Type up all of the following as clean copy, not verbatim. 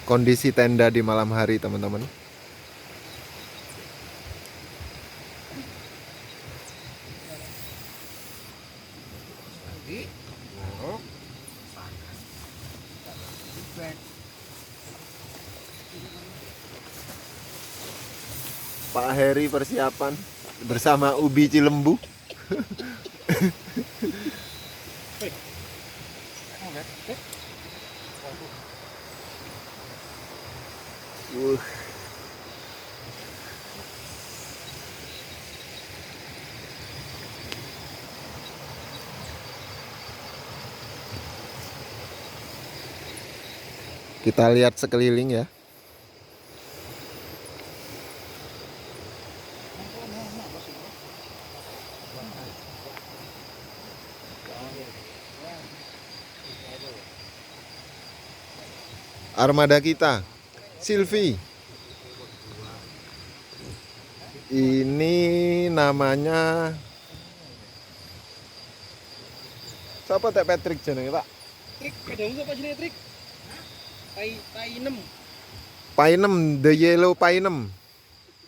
kondisi tenda di malam hari, teman-teman. Pak Heri persiapan bersama Ubi Cilembu. uh. Kita lihat sekeliling ya. Armada kita, Silvi. Ini namanya siapa Teh Patrick jenenge, Pak? Trik, kadang apa jenenge trik? Painem. Painem, the yellow painem.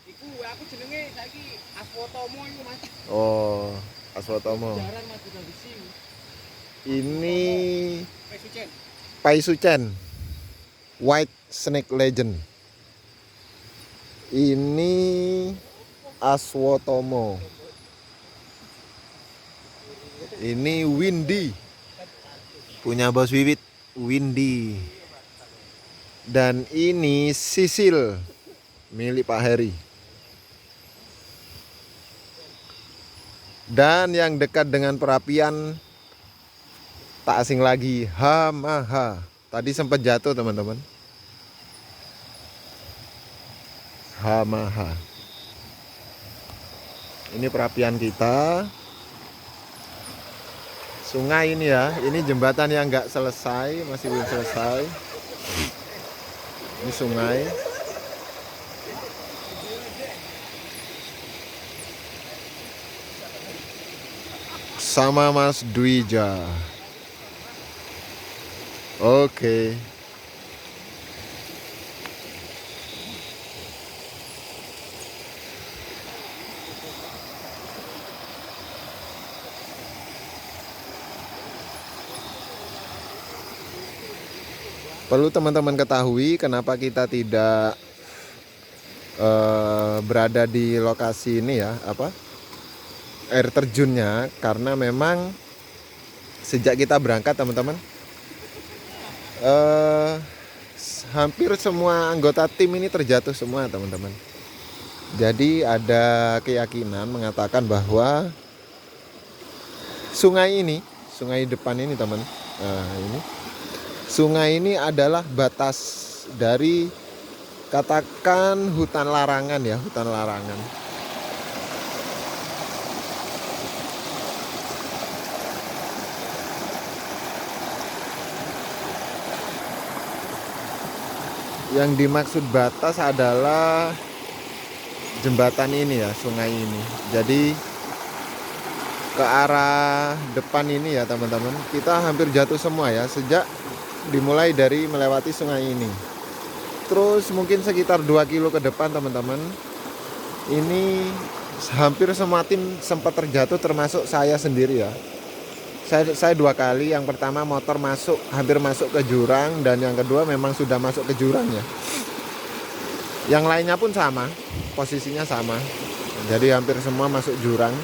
Iku aku jenenge saiki Aswotomo iku, Mas. Oh, Aswotomo. Jaran Mas udah besi. Ini Pesucen. Paisucen, White Snake Legend. Ini Aswotomo. Ini Windy, punya Bos Wiwit, Windy. Dan ini Sisil, milik Pak Heri. Dan yang dekat dengan perapian tak asing lagi, Hamaha. Tadi sempat jatuh, teman-teman. Hamaha. Ini perapian kita. Sungai ini ya, ini jembatan yang nggak selesai, masih belum selesai. Ini sungai. Sama Mas Dwija. Oke. Perlu teman-teman ketahui kenapa kita tidak berada di lokasi ini ya, air terjunnya, karena memang sejak kita berangkat, teman-teman, hampir semua anggota tim ini terjatuh semua, teman-teman. Jadi ada keyakinan mengatakan bahwa sungai depan ini, teman, ini sungai ini adalah batas dari, katakan, hutan larangan ya, hutan larangan. Yang dimaksud batas adalah jembatan ini ya, sungai ini. Jadi ke arah depan ini ya, teman-teman, kita hampir jatuh semua ya, sejak dimulai dari melewati sungai ini. Terus mungkin sekitar 2 kilo ke depan, teman-teman, ini hampir semua tim sempat terjatuh, termasuk saya sendiri ya. Saya 2 kali. Yang pertama motor hampir masuk ke jurang, dan yang kedua memang sudah masuk ke jurang ya. Yang lainnya pun sama, posisinya sama. Jadi hampir semua masuk jurang.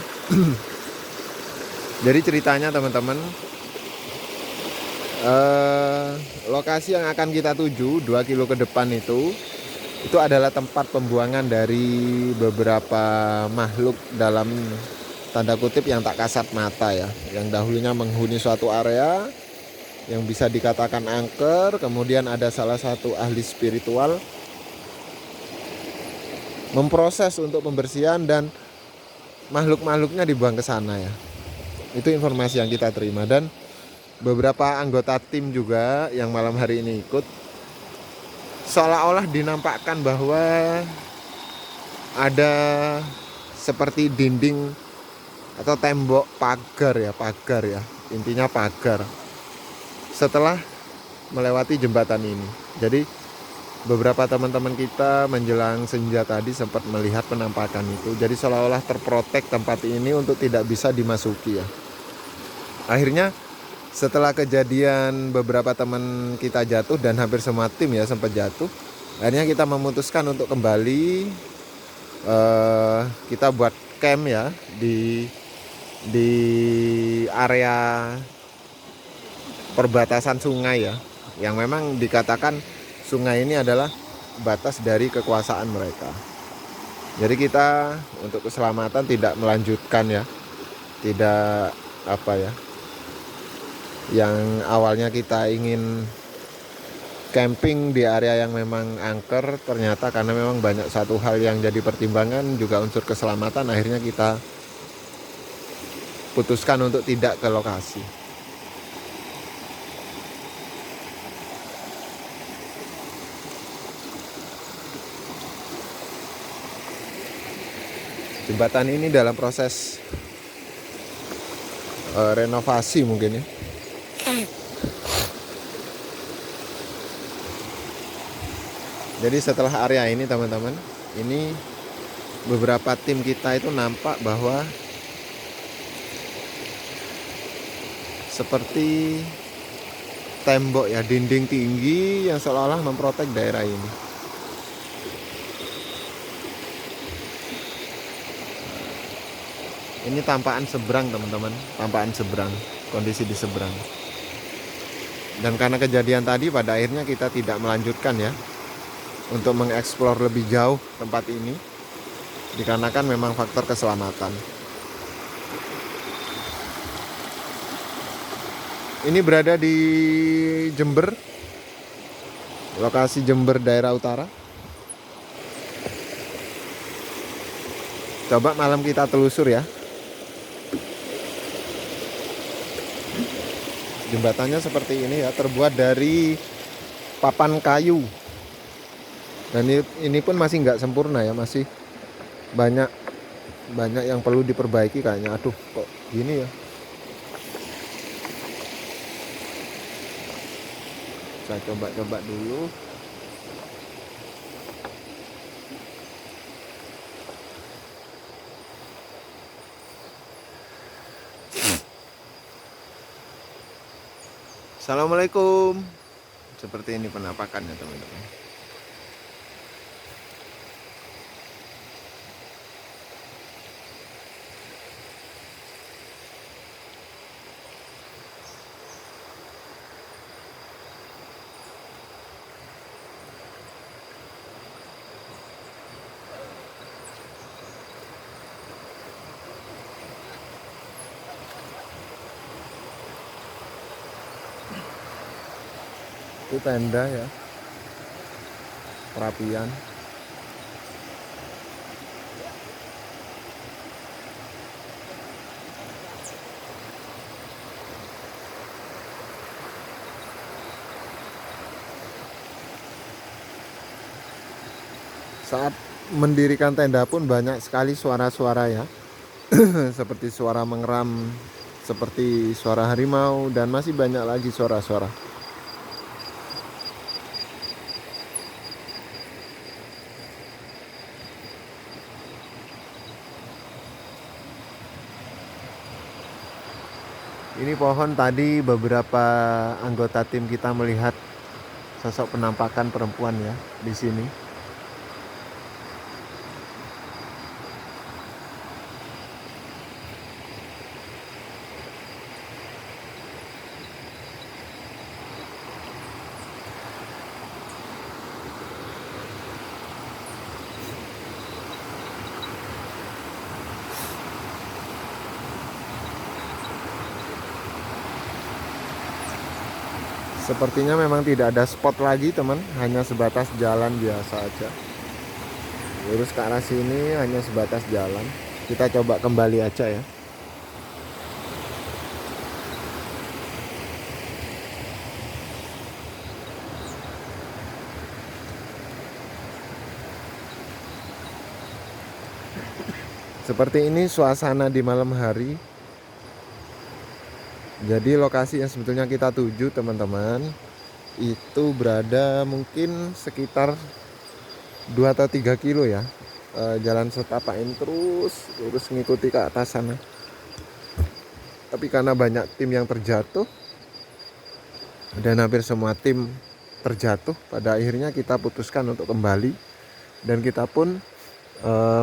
Jadi ceritanya, teman-teman, lokasi yang akan kita tuju 2 kilo ke depan itu adalah tempat pembuangan dari beberapa makhluk dalam tanda kutip yang tak kasat mata ya, yang dahulunya menghuni suatu area yang bisa dikatakan angker. Kemudian ada salah satu ahli spiritual memproses untuk pembersihan, dan makhluk-makhluknya dibuang ke sana ya. Itu informasi yang kita terima, dan beberapa anggota tim juga yang malam hari ini ikut, seolah-olah dinampakkan bahwa ada seperti dinding atau tembok, pagar ya, intinya pagar, setelah melewati jembatan ini. Jadi beberapa teman-teman kita menjelang senja tadi sempat melihat penampakan itu. Jadi seolah-olah terprotek tempat ini untuk tidak bisa dimasuki ya. Akhirnya setelah kejadian beberapa teman kita jatuh dan hampir semua tim ya sempat jatuh, akhirnya kita memutuskan untuk kembali kita buat camp ya di area perbatasan sungai ya, yang memang dikatakan sungai ini adalah batas dari kekuasaan mereka. Jadi kita untuk keselamatan tidak melanjutkan ya, tidak apa ya, yang awalnya kita ingin camping di area yang memang angker, ternyata karena memang banyak satu hal yang jadi pertimbangan juga unsur keselamatan, akhirnya kita putuskan untuk tidak ke lokasi. Jembatan ini dalam proses renovasi mungkin ya. Jadi setelah area ini teman-teman, ini beberapa tim kita itu nampak bahwa seperti tembok ya, dinding tinggi yang seolah-olah memprotek daerah ini. Ini tampakan seberang teman-teman, tampakan seberang, kondisi di seberang. Dan karena kejadian tadi pada akhirnya kita tidak melanjutkan ya untuk mengeksplor lebih jauh tempat ini, dikarenakan memang faktor keselamatan. Ini berada di Jember, lokasi Jember daerah utara. Coba malam kita telusur ya. Jembatannya seperti ini ya, terbuat dari papan kayu. Dan ini pun masih nggak sempurna ya, masih banyak yang perlu diperbaiki kayaknya. Aduh, kok gini ya. Saya coba dulu. Assalamualaikum. Seperti ini penampakannya teman-teman. Itu tenda ya, perapian. Saat mendirikan tenda pun banyak sekali suara-suara ya, seperti suara mengeram, seperti suara harimau, dan masih banyak lagi suara-suara. Ini pohon tadi beberapa anggota tim kita melihat sosok penampakan perempuan ya di sini. Sepertinya memang tidak ada spot lagi teman, hanya sebatas jalan biasa aja. Lurus ke arah sini hanya sebatas jalan. Kita coba kembali aja ya. Seperti ini suasana di malam hari. Jadi lokasi yang sebetulnya kita tuju teman-teman, itu berada mungkin sekitar 2 atau 3 kilo ya. Jalan setapak ini terus ngikuti ke atas sana. Tapi karena banyak tim yang terjatuh dan hampir semua tim terjatuh, pada akhirnya kita putuskan untuk kembali dan kita pun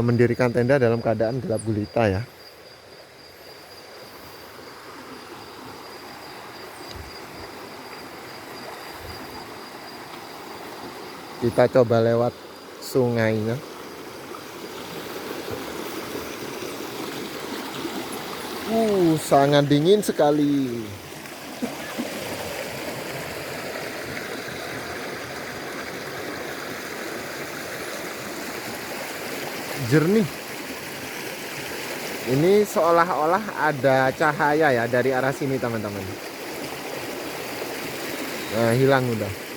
mendirikan tenda dalam keadaan gelap gulita ya. Kita coba lewat sungainya. Sangat dingin sekali. Jernih. Ini seolah-olah ada cahaya ya dari arah sini teman-teman. Nah, hilang udah.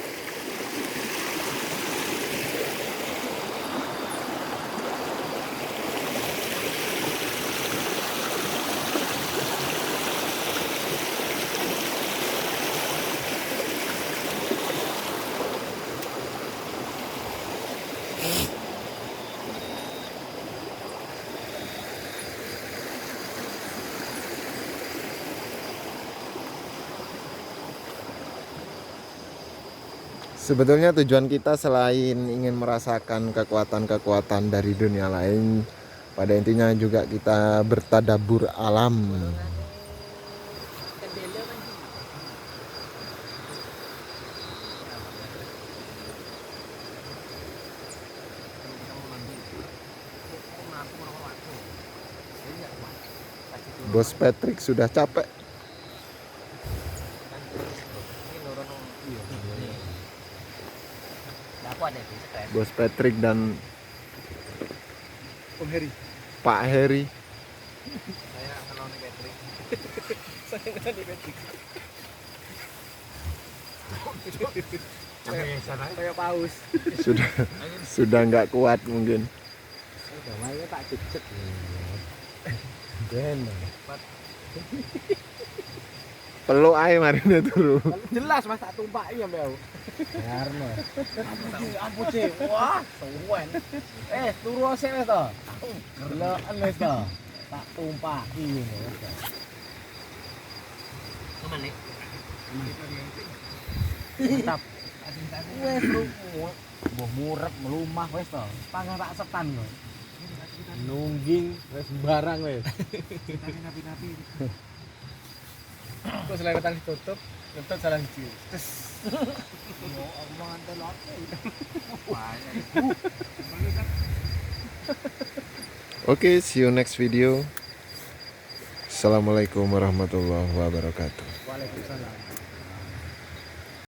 Sebetulnya tujuan kita selain ingin merasakan kekuatan-kekuatan dari dunia lain, pada intinya juga kita bertadabur alam. Bos Patrick sudah capek. Bos Patrick dan Om Heri. Pak Heri. Saya kenal nih Patrick. Saya kenal nih Patrick. Kayak paus. Sudah nggak kuat mungkin. Udah mainnya tak cek. Peluk ae marine turu. Jelas Mas tak tumpaki ya Mbak. Karno. Ampun sih. Wah, suwen. Turu sik wis to. Deloken wis to. Tak tumpaki ngono. Kemana? Mantap. Wes mbah murep melumah wis to. Panggang tak setan kok. Nungging wis sembarang wis. Napi-napi. Kok selewetan ditutup, ngentut salah siji. Tes. Yo, omongan telote. Oke, see you next video. Assalamualaikum warahmatullahi wabarakatuh. Waalaikumsalam.